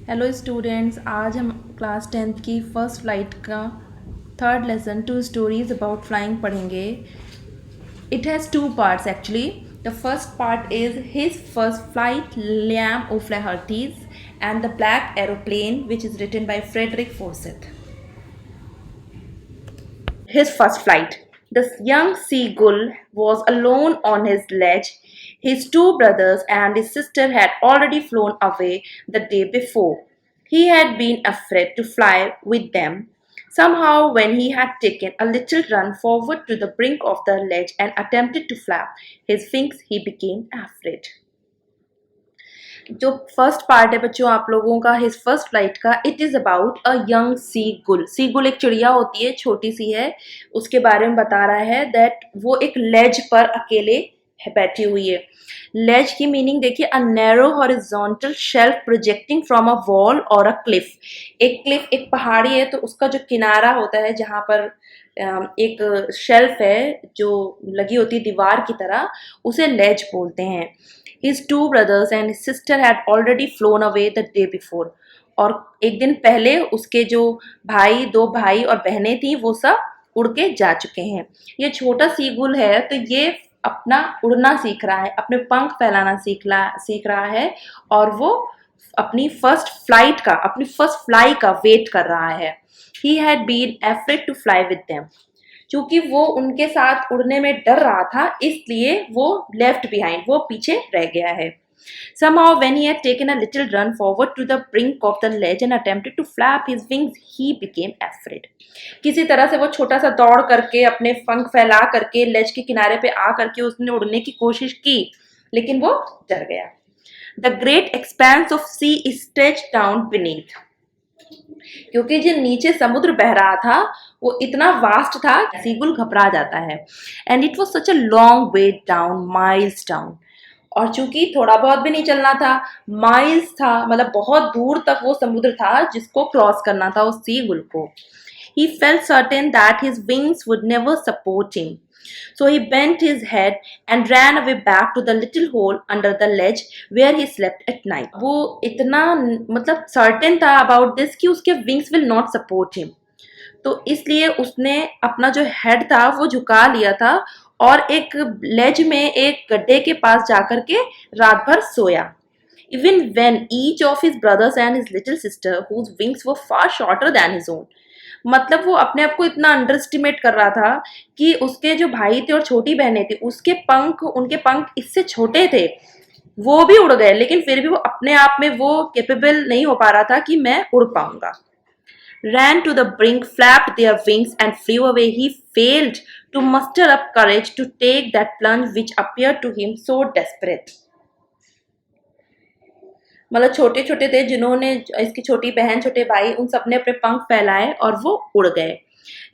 Hello students, आज हम class 10th की फ़र्स्ट फ्लाइट का third lesson two stories about flying पढ़ेंगे. It has two parts actually. The first part is his first flight, Liam O'Flaherty's, and the Black Aeroplane, which is written by Frederick Forsyth. His first flight. The young seagull was alone on his ledge. His two brothers and his sister had already flown away the day before. He had been afraid to fly with them. Somehow, when he had taken a little run forward to the brink of the ledge and attempted to flap his wings, he became afraid. जो first part है बच्चों आप लोगों का his first flight का, it is about a young seagull. सी गुल एक चिड़िया होती है, छोटी सी है, उसके बारे में बता रहा है दैट वो एक लेज पर अकेले बैठी हुई है. लेज की मीनिंग देखिए, a narrow horizontal shelf projecting from a wall और अ क्लिफ. एक क्लिफ, एक पहाड़ी है तो उसका जो किनारा होता है जहाँ पर एक शेल्फ है जो लगी होती है दीवार की तरह, उसे लेज बोलते हैं. His two brothers and his sister had already flown away the day before. और एक दिन पहले उसके जो दो भाई और बहनें थी वो सब उड़ के जा चुके हैं. ये छोटा सीगुल है तो ये अपना उड़ना सीख रहा है, अपने पंख फैलाना सीख रहा है और वो अपनी फर्स्ट फ्लाई का वेट कर रहा है. He had been afraid to fly with them. क्योंकि वो उनके साथ उड़ने में डर रहा था, इसलिए वो लेफ्ट बिहाइंड, वो पीछे रह गया है. Somehow, when he had taken a little run forward to the brink of the ledge and attempted to flap his wings, he became afraid. किसी तरह से वो छोटा सा दौड़ करके अपने पंख फैला करके लेज के किनारे पे आ करके उसने उड़ने की कोशिश की, लेकिन वो डर गया. The great expanse of sea is stretched down beneath. क्योंकि जो नीचे समुद्र बह रहा था वो इतना वास्ट था, सीगुल घबरा जाता है. And it was such a long way down, miles down. और चूंकि थोड़ा बहुत भी नहीं चलना था, माइल्स था, मतलब बहुत दूर तक वो समुद्र था जिसको क्रॉस करना था उस सीगुल को. He felt certain that his wings would never support him. So he bent his head and ran away back to the little hole under the ledge where he slept at night. वो इतना मतलब certain था about this कि उसके wings will not support him. तो इसलिए उसने अपना जो हेड था वो झुका लिया था और एक लेज में एक गड्ढे के पास जाकर के रात भर सोया. Even when each of his brothers and his little sister, whose wings were far shorter than his own, मतलब वो अपने आप को इतना अंडर एस्टिमेट कर रहा था कि उसके जो भाई थे और छोटी बहनें थी उनके पंख इससे छोटे थे, वो भी उड़ गए, लेकिन फिर भी वो अपने आप में वो कैपेबल नहीं हो पा रहा था कि मैं उड़ पाऊंगा. Ran to the brink, flapped their wings and flew away. He failed to muster up courage to take that plunge which appeared to him so desperate. मतलब छोटे छोटे थे जिन्होंने, इसकी छोटी बहन छोटे भाई, उन सब ने अपने पंख फैलाए और वो उड़ गए,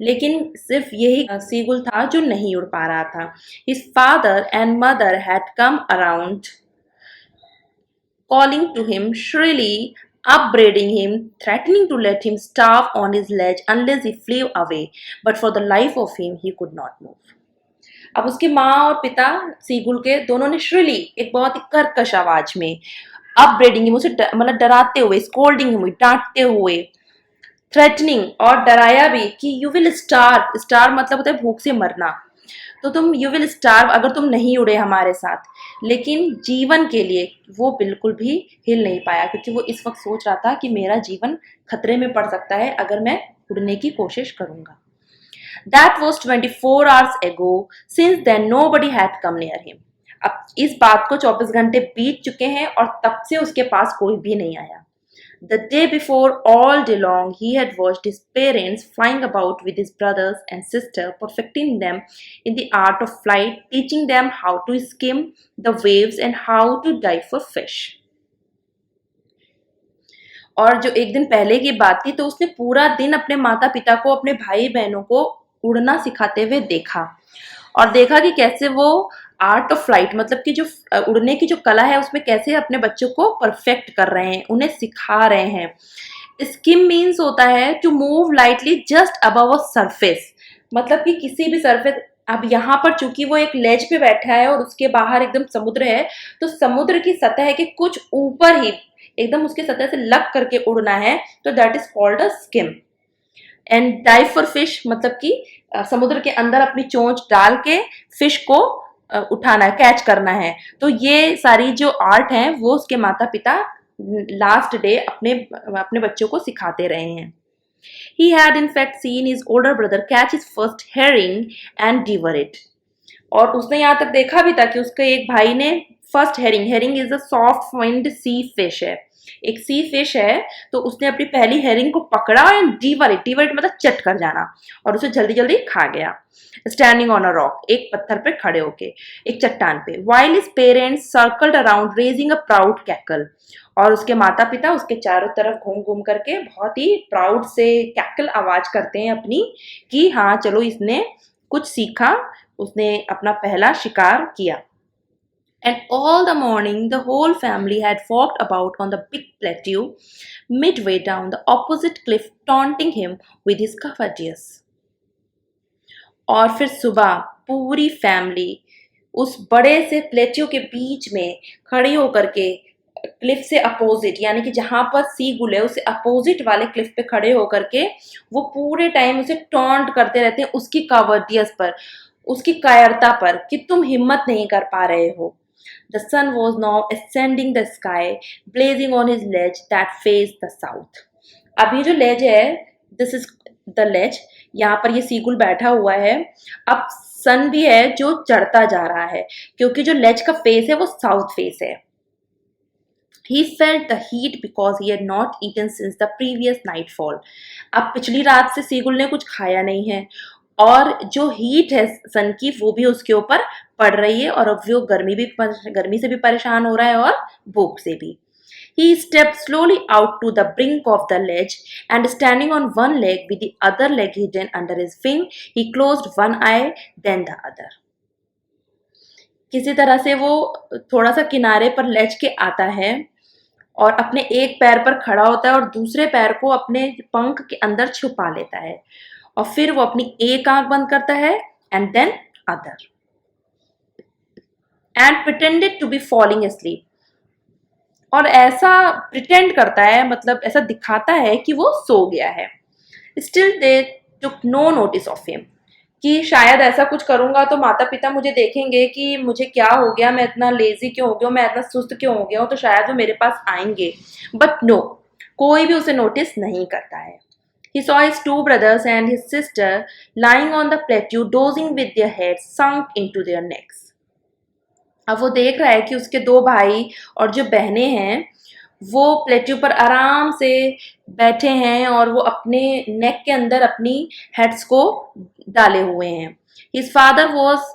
लेकिन सिर्फ यही सीगुल था जो नहीं उड़ पा रहा था. His father and mother had come around, calling to him shrilly, upbraiding him, threatening to let him starve on his ledge unless he flew away, but for the life of him he could not move. अब उसकी माँ और पिता seagull के दोनों ने श्रिली, एक बहुत ही कर्कश आवाज में, अपब्रेडिंग हिम, उसे मतलब डराते हुए, स्कोल्डिंग हुई, डांटते हुए, थ्रेटनिंग और डराया भी कि यू विल स्टार्व. स्टार्व मतलब होता है भूख से मरना, तो तुम यू विल स्टार्व अगर तुम नहीं उड़े हमारे साथ. लेकिन जीवन के लिए वो बिल्कुल भी हिल नहीं पाया, क्योंकि वो इस वक्त सोच रहा था कि मेरा जीवन खतरे में पड़ सकता है अगर मैं उड़ने की कोशिश करूंगा. That was 24 hours ago. Since then nobody had come near him. अब इस बात को 24 घंटे बीत चुके हैं और तब से उसके पास कोई भी नहीं आया. The day before, all day long, he had watched his parents flying about with his brothers and sister, perfecting them in the art of flight, teaching them how to skim the waves and how to dive for fish. और जो एक दिन पहले की बात थी तो उसने पूरा दिन अपने माता पिता को, अपने भाई बहनों को उड़ना सिखाते हुए देखा, और देखा कि कैसे वो आर्ट ऑफ फ्लाइट, मतलब कि जो उड़ने की जो कला है उसमें कैसे अपने बच्चों को परफेक्ट कर रहे हैं, उन्हें सिखा रहे हैं. स्किम मीन्स होता है to move lightly just above a surface, मतलब कि किसी भी सरफेस. अब यहाँ पर चूंकि वो एक लेज पे बैठा है और उसके बाहर एकदम समुद्र है, तो समुद्र की सतह के कुछ ऊपर ही एकदम उसके सतह से लग करके उड़ना है, तो that is called a scheme. And dive for fish मतलब कि समुद्र के अंदर अपनी चोंच डाल के फिश को उठाना है, कैच करना है। तो ये सारी जो आर्ट है वो उसके माता पिता लास्ट डे अपने अपने बच्चों को सिखाते रहे हैं। He had in fact seen his older brother catch his first herring and devour it. और उसने यहाँ तक देखा भी था कि उसके एक भाई ने first herring, herring is a soft finned sea fish है, एक सी फिश है, तो उसने अपनी पहली हेरिंग को पकड़ा एंड डीवर इट, डीवर इट मतलब चट कर जाना, और उसे जल्दी जल्दी खा गया। स्टैंडिंग ऑन अ रॉक, एक पत्थर पे खड़े होके, एक चट्टान पे। While his parents circled around raising a proud cackle, और उसके माता पिता उसके चारों तरफ घूम घूम करके बहुत ही प्राउड से कैकल आवाज करते हैं अपनी, कि हाँ चलो इसने कुछ सीखा, उसने अपना पहला शिकार किया। And all the morning the whole family had walked about on the big plateau midway down the opposite cliff, taunting him with his cavaliers. और फिर सुबह पूरी फैमिली उस बड़े से प्लेट्यू के बीच में खड़ी होकर के क्लिफ से अपोजिट, यानी कि जहां पर सी गुल है उससे अपोजिट वाले क्लिफ पे खड़े होकर के वो पूरे टाइम उसे टॉन्ट करते रहते हैं उसकी कावर्डियस पर, उसकी कायरता पर, कि तुम हिम्मत नहीं कर पा रहे हो। The sun was now ascending the sky, blazing on his ledge that faced the south. अब ये जो लेज है, दिस इज द लेज, यहाँ पर ये सीगुल बैठा हुआ है। अब सन भी है जो चढ़ता जा रहा है, क्योंकि जो लेज का फेस है वो साउथ फेस है। He felt the heat because he had not eaten since the previous nightfall. अब पिछली रात से सीगुल ने कुछ खाया नहीं है, और जो हीट है सन की वो भी उसके ऊपर पड़ रही है, और अब वो गर्मी से भी परेशान हो रहा है और भूख से भी। He stepped slowly out to the brink of the ledge, and standing on one leg with the other leg hidden under his wing, he closed one eye, then the other. किसी तरह से वो थोड़ा सा किनारे पर लेज के आता है और अपने एक पैर पर खड़ा होता है और दूसरे पैर को अपने पंख के अंदर छुपा लेता है, और फिर वो अपनी एक आंख बंद करता है and then other, and pretended to be falling asleep. और ऐसा प्रिटेंड करता है, मतलब ऐसा दिखाता है कि वो सो गया है। Still they took no notice of him, कि शायद ऐसा कुछ करूंगा तो माता पिता मुझे देखेंगे कि मुझे क्या हो गया, मैं इतना लेजी क्यों हो गया, मैं इतना सुस्त क्यों हो गया हूं, तो शायद वो मेरे पास आएंगे। बट नो, कोई भी उसे नोटिस नहीं करता है। He saw his two brothers and his sister lying on the plateau, dozing with their heads sunk into their necks. अब वो देख रहा है कि उसके दो भाई और जो बहनें हैं वो प्लेट्यू पर आराम से बैठे हैं और वो अपने नेक के अंदर अपनी हेड्स को डाले हुए हैं। His father was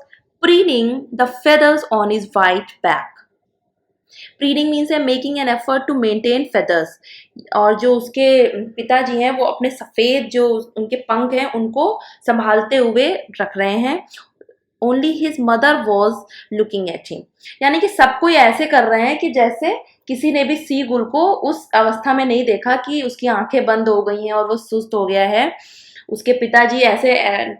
preening the feathers on his white back. Preening means है making an effort to maintain feathers, और जो उसके पिताजी हैं वो अपने सफ़ेद जो उनके पंख हैं उनको संभालते हुए रख रहे हैं। Only his mother was looking at him, यानी कि सब कोई ऐसे कर रहे हैं कि जैसे किसी ने भी सी गुल को उस अवस्था में नहीं देखा कि उसकी आंखें बंद हो गई हैं और वो सुस्त हो गया है। उसके पिताजी ऐसे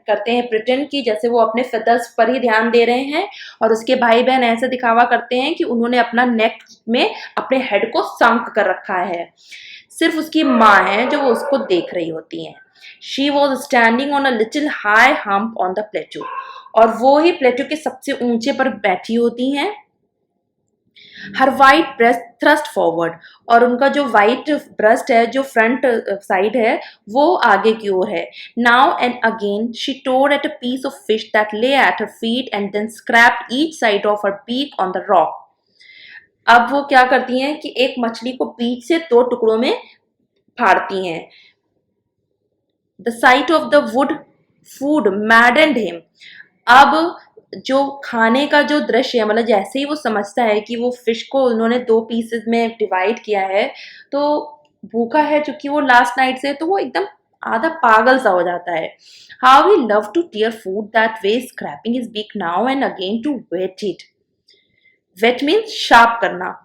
करते हैं प्रिटेंड की जैसे वो अपने फेदर्स पर ही ध्यान दे रहे हैं, और उसके भाई बहन ऐसे दिखावा करते हैं कि उन्होंने अपना नेक में अपने हेड को संक कर रखा है। सिर्फ उसकी माँ है जो वो उसको देख रही होती हैं। She was standing on a little high hump on the plateau, और वो ही प्लेट्यू के सबसे ऊंचे पर बैठी होती हैं। हर वाइट ब्रेस्ट थ्रस्ट फॉरवर्ड, और उनका जो वाइट ब्रेस्ट है, जो फ्रंट साइड है, वो आगे की ओर है। Now and again she tore at a piece of fish that lay at her feet and then scrape each side of her beak on the rock. अब वो क्या करती हैं कि एक मछली को बीच से दो टुकड़ों में फाड़ती हैं। The site of the wood food मैडेंड him. अब जो खाने का जो दृश्य है, मतलब जैसे ही वो समझता है कि वो फिश को उन्होंने दो पीसेस में डिवाइड किया है, तो भूखा है चूंकि वो लास्ट नाइट से, तो वो एकदम आधा पागल सा हो जाता है। How he love to tear food that way, scraping his beak now and again to whet it. Whet means sharp करना,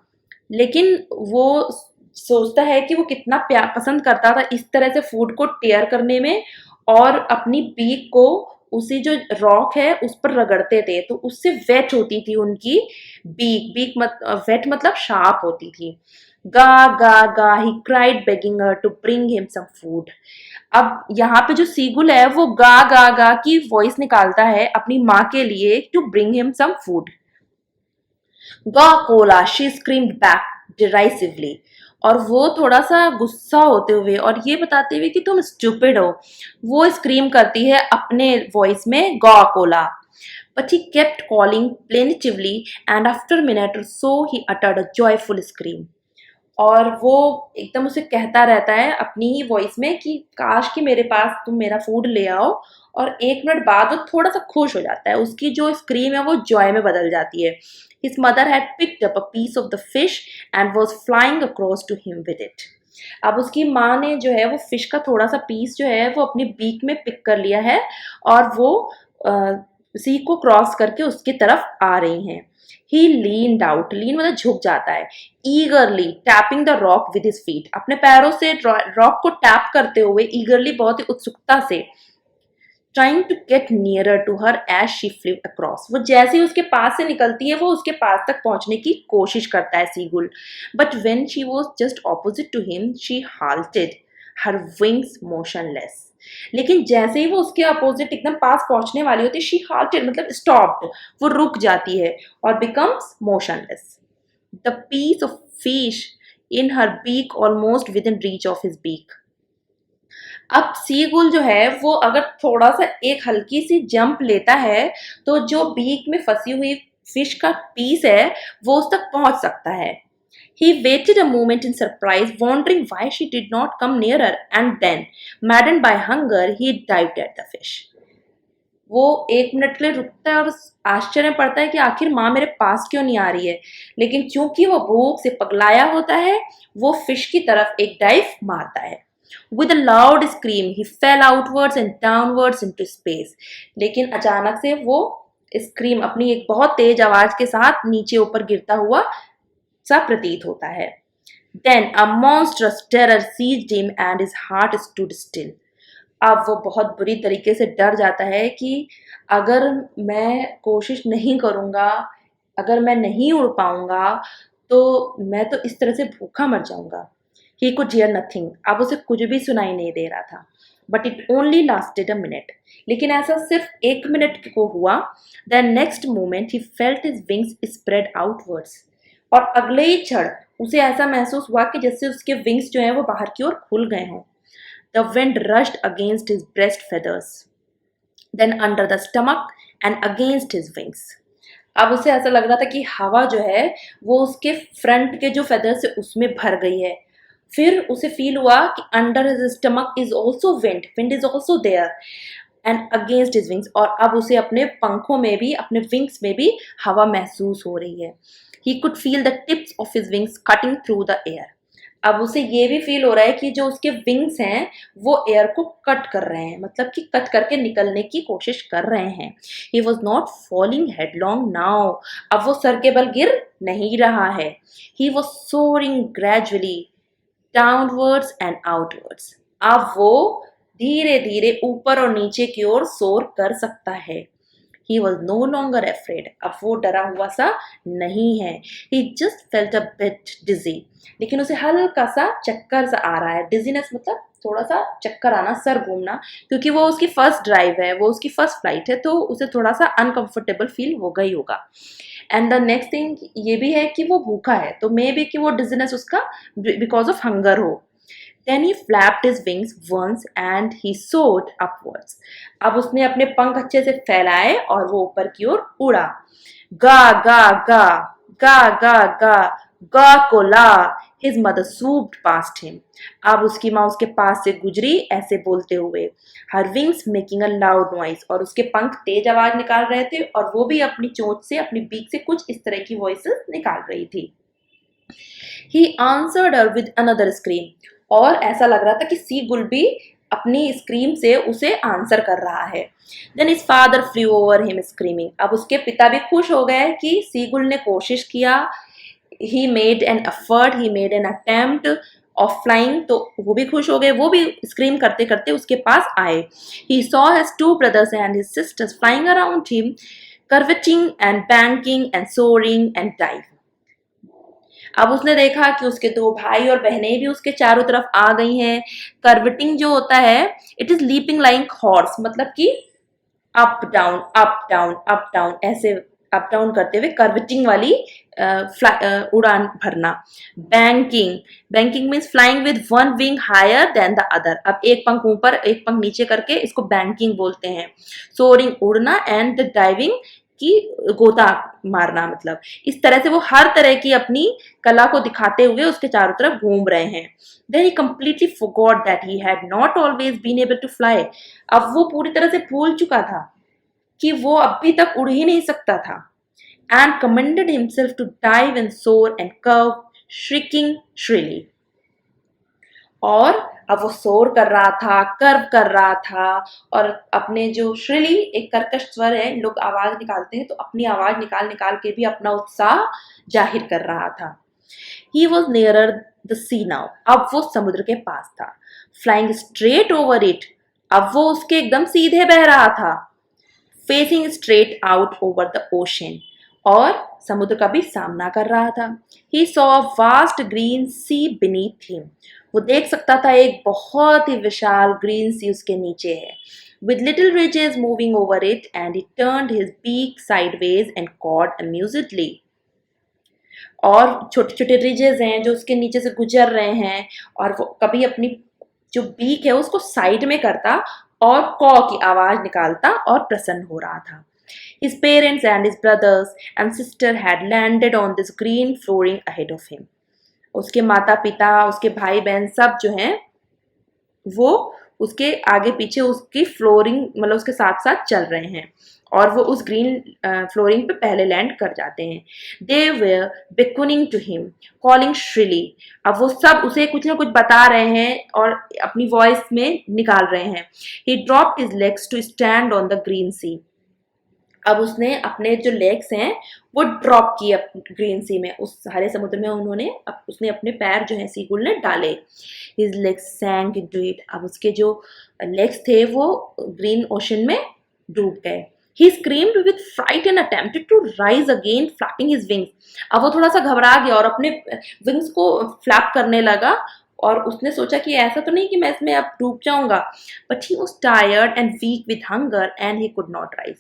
लेकिन वो सोचता है कि वो कितना प्यार पसंद करता था इस तरह से फूड को टेयर करने में और अपनी बीक को उसी जो रॉक है उस पर रगड़ते थे तो उससे वेट होती थी उनकी बीक। वेट मतलब शार्प होती थी। गा गा गा he cried begging her to bring him some food. अब यहाँ पे जो सीगुल है वो गा गा गा की वॉइस निकालता है अपनी माँ के लिए, to bring him some food. गा कोला, शी स्क्रीम्ड बैक डिराइसिवली। और वो थोड़ा सा गुस्सा होते हुए और ये बताते हुए कि तुम स्टूपिड हो, वो स्क्रीम करती है अपने वॉइस में गा Cola. But he kept calling plaintively, and after a minute or so, he uttered a joyful scream. और वो एकदम उसे कहता रहता है अपनी ही वॉइस में कि काश कि मेरे पास तुम मेरा फूड ले आओ, और 1 मिनट बाद वो थोड़ा सा खुश हो जाता है, उसकी जो स्क्रीम है वो जॉय में बदल जाती है। His mother had picked up a piece of the fish and was flying across to him with it. अब उसकी माँ ने जो है वो फिश का थोड़ा सा पीस जो है वो अपनी बीक में पिक कर लिया है और वो सी को क्रॉस करके उसकी तरफ आ रही हैं। He leaned out, lean मतलब झुक जाता है, eagerly tapping the rock with his feet, अपने पैरों से रॉक को टैप करते हुए eagerly बहुत ही उत्सुकता से, trying to get nearer to her as she flew across. वो जैसे ही उसके पास से निकलती है वो उसके पास तक पहुंचने की कोशिश करता है seagull, but when she was just opposite to him, she halted, her wings motionless. लेकिन जैसे ही वो उसके अपोजिट एकदम पास पहुंचने वाली होती है, शी हाल्टेड मतलब स्टॉप्ड, वो रुक जाती है और becomes motionless. The piece of fish in her beak almost within reach of his beak. अब सीगुल जो है वो अगर थोड़ा सा एक हल्की सी जंप लेता है तो जो बीक में फंसी हुई फिश का पीस है वो उस तक पहुंच सकता है। He waited a moment in surprise, wondering why she did not come nearer, and then, maddened by hunger, he dived at the fish. वो 1 मिनट के लिए रुकता है और आश्चर्य पड़ता है कि आखिर माँ मेरे पास क्यों नहीं आ रही है, लेकिन चूंकि वो भूख से पगलाया होता है वो फिश की तरफ एक डाइव मारता है। With a loud scream, he fell outwards and downwards into space. लेकिन अचानक से वो स्क्रीम अपनी एक बहुत तेज आवाज के साथ नीचे ऊपर गिरता हुआ सा प्रतीत होता है। Then a monstrous terror seized him and his heart stood still. अब वो बहुत बुरी तरीके से डर जाता है कि अगर मैं कोशिश नहीं करूँगा, अगर मैं नहीं उड़ पाऊँगा, तो मैं तो इस तरह से भूखा मर जाऊँगा। He could hear nothing. अब उसे कुछ भी सुनाई नहीं दे रहा था। But it only lasted a minute. लेकिन ऐसा सिर्फ 1 मिनट को हुआ। The next moment he felt his wings spread outwards. और अगले ही क्षण उसे ऐसा महसूस हुआ कि जैसे उसके विंग्स जो हैं वो बाहर की ओर खुल गए हों। The wind rushed against his breast feathers, then under the stomach and against his wings. अब उसे ऐसा लग रहा था कि हवा जो है वो उसके फ्रंट के जो फेदर्स है उसमें भर गई है। फिर उसे फील हुआ कि under his stomach is also wind is also there and against his wings, और अब उसे अपने पंखों में भी, अपने विंग्स में भी हवा महसूस हो रही है। He could feel the tips of his wings cutting through the air. अब उसे ये भी फील हो रहा है कि जो उसके विंग्स हैं वो एयर को कट कर रहे हैं, मतलब कि कट करके निकलने की कोशिश कर रहे हैं। He was not falling headlong now. अब वो सर के बल गिर नहीं रहा है। He was soaring gradually downwards and outwards. अब वो धीरे धीरे ऊपर और नीचे की ओर सोर कर सकता है। He was no longer afraid. अब वो डरा हुआ सा नहीं है। He just felt a bit dizzy. लेकिन उसे हल्का सा चक्कर सा आ रहा है। Dizziness मतलब थोड़ा सा चक्कर आना, सर घूमना, क्योंकि वो उसकी फर्स्ट ड्राइव है, वो उसकी फर्स्ट फ्लाइट है, तो उसे थोड़ा सा अनकंफर्टेबल फील हो गई होगा। एंड द नेक्स्ट थिंग ये भी है कि वो भूखा है, तो मे बी कि वो डिजीनेस उसका बिकॉज ऑफ हंगर हो। Then he flapped his wings once and he soared upwards. अब उसने अपने पंख अच्छे से फैलाए और वो ऊपर की ओर उड़ा। गा गा गा गा गा गा गा Cola. His mother swooped past him. अब उसकी माँ उसके पास से गुजरी ऐसे बोलते हुए, her wings making a loud noise, और उसके पंख तेज आवाज निकाल रहे थे और वो भी अपनी चोंच से, अपनी बीक से कुछ इस तरह की वॉइसेस निकाल रही थी। He answered her with another scream. और ऐसा लग रहा था कि सीगुल भी अपनी स्क्रीम से उसे आंसर कर रहा है। Then his father flew over him screaming. अब उसके पिता भी खुश हो गए कि सीगुल ने कोशिश किया। He made an effort, he made an attempt of flying, तो वो भी खुश हो गए, वो भी स्क्रीम करते करते उसके पास आए. He saw his two brothers and his sisters flying around him, curveting and banking and soaring and diving. अब उसने देखा कि उसके दो भाई और बहनें भी उसके चारों तरफ आ गई हैं. कर्वेटिंग जो होता है, it is leaping like horse, मतलब कि up down up down up down, ऐसे अप डाउन करते हुए कर्वेटिंग वाली उड़ान भरना. Banking, banking means flying with one wing higher than the other. अब एक पंख ऊपर एक पंख नीचे करके इसको बैंकिंग बोलते हैं. सोरिंग, उड़ना, एंड द डाइविंग की गोता मारना. मतलब इस तरह से वो हर तरह की अपनी कला को दिखाते हुए उसके चारों तरफ घूम रहे हैं. Then he completely forgot that he had not always been able to fly. अब वो पूरी तरह से भूल चुका था कि वो अभी तक उड़ ही नहीं सकता था. And commanded himself to dive and soar and curve, shrieking shrilly. और अब वो सोर कर रहा था, कर्व कर रहा था, और अपने जो श्रिली, एक कर्कश स्वर है, लोग आवाज निकालते हैं, तो अपनी आवाज निकाल निकाल के भी अपना उत्साह जाहिर कर रहा था. He was nearer the sea now. अब वो समुद्र के पास था. Flying straight over it. अब वो उसके एकदम सीधे बह रहा था. Facing straight out over the ocean. और समुद्र का भी सामना कर रहा था. He saw a vast green sea beneath him. वो देख सकता था एक बहुत ही विशाल ग्रीन सी उसके नीचे है. With little ridges moving over it, and he turned his beak sideways and cawed amusedly. और छोटे छोटे रिजेस हैं जो उसके नीचे से गुजर रहे हैं, और वो कभी अपनी जो बीक है उसको साइड में करता और कॉ की आवाज निकालता और प्रसन्न हो रहा था. His parents and his brothers and sister had landed on this green flooring ahead of him. उसके माता पिता, उसके भाई बहन सब जो हैं वो उसके आगे पीछे उसकी फ्लोरिंग, मतलब उसके साथ साथ चल रहे हैं, और वो उस ग्रीन फ्लोरिंग पे पहले लैंड कर जाते हैं. दे where beckoning to him, calling shrilly. अब वो सब उसे कुछ ना कुछ बता रहे हैं और अपनी वॉइस में निकाल रहे हैं. He dropped his legs to stand on the green sea. अब उसने अपने जो लेग्स हैं वो ड्रॉप किए ग्रीन सी में, उस हरे समुद्र में उसने अपने पैर जो है सीगुल ने डाले. His legs sank into it. अब उसके जो लेग्स थे वो ग्रीन ओशन में डूब गए. He screamed with fright and attempted to rise again, flapping his wings. अब वो थोड़ा सा घबरा गया और अपने विंग्स को फ्लैप करने लगा, और उसने सोचा कि ऐसा तो नहीं कि मैं इसमें अब डूब जाऊंगा. But he was tired and weak with hunger and he could not rise.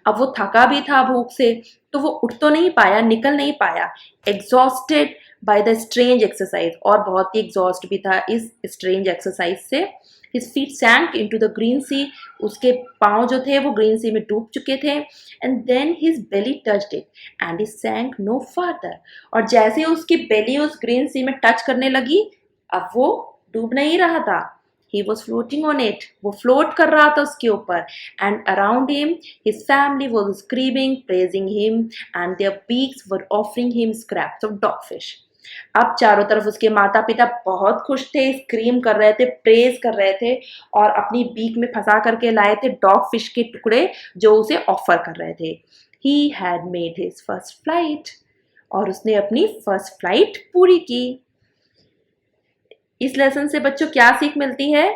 अब वो थका भी था भूख से, तो वो उठ तो नहीं पाया, निकल नहीं पाया. Exhausted by the strange exercise, और बहुत ही एग्जॉस्ट भी था इस स्ट्रेंज एक्सरसाइज से. His feet sank into the green sea. उसके पाँव जो थे वो ग्रीन सी में डूब चुके थे. And then his belly touched it and he sank no further. और जैसे उसकी बेली उस ग्रीन सी में टच करने लगी, अब वो डूब नहीं रहा था. He was floating on it. वो फ्लोट कर रहा था उसके ऊपर. And around him, his family was screaming, praising him, and their beaks were offering him scraps of dogfish. अब चारों तरफ उसके माता पिता बहुत खुश थे, स्क्रीम कर रहे थे, प्रेज कर रहे थे, और अपनी बीक में फंसा करके लाए थे डॉग फिश के टुकड़े जो उसे ऑफर कर रहे थे. He had made his first flight. और उसने अपनी फर्स्ट फ्लाइट पूरी की. इस लेसन से बच्चों क्या सीख मिलती है?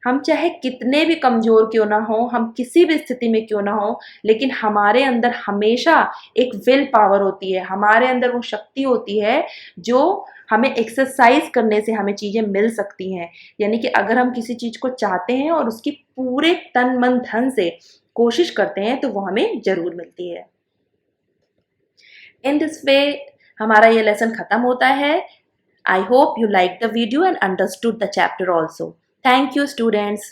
हम चाहे कितने भी कमजोर क्यों ना हो, हम किसी भी स्थिति में क्यों ना हो, लेकिन हमारे अंदर हमेशा एक विल पावर होती है, हमारे अंदर वो शक्ति होती है जो हमें एक्सरसाइज करने से हमें चीजें मिल सकती हैं. यानी कि अगर हम किसी चीज को चाहते हैं और उसकी पूरे तन मन धन से कोशिश करते हैं तो वो हमें जरूर मिलती है. इन दिस वे हमारा ये लेसन खत्म होता है. I hope you liked the video and understood the chapter also. Thank you, students.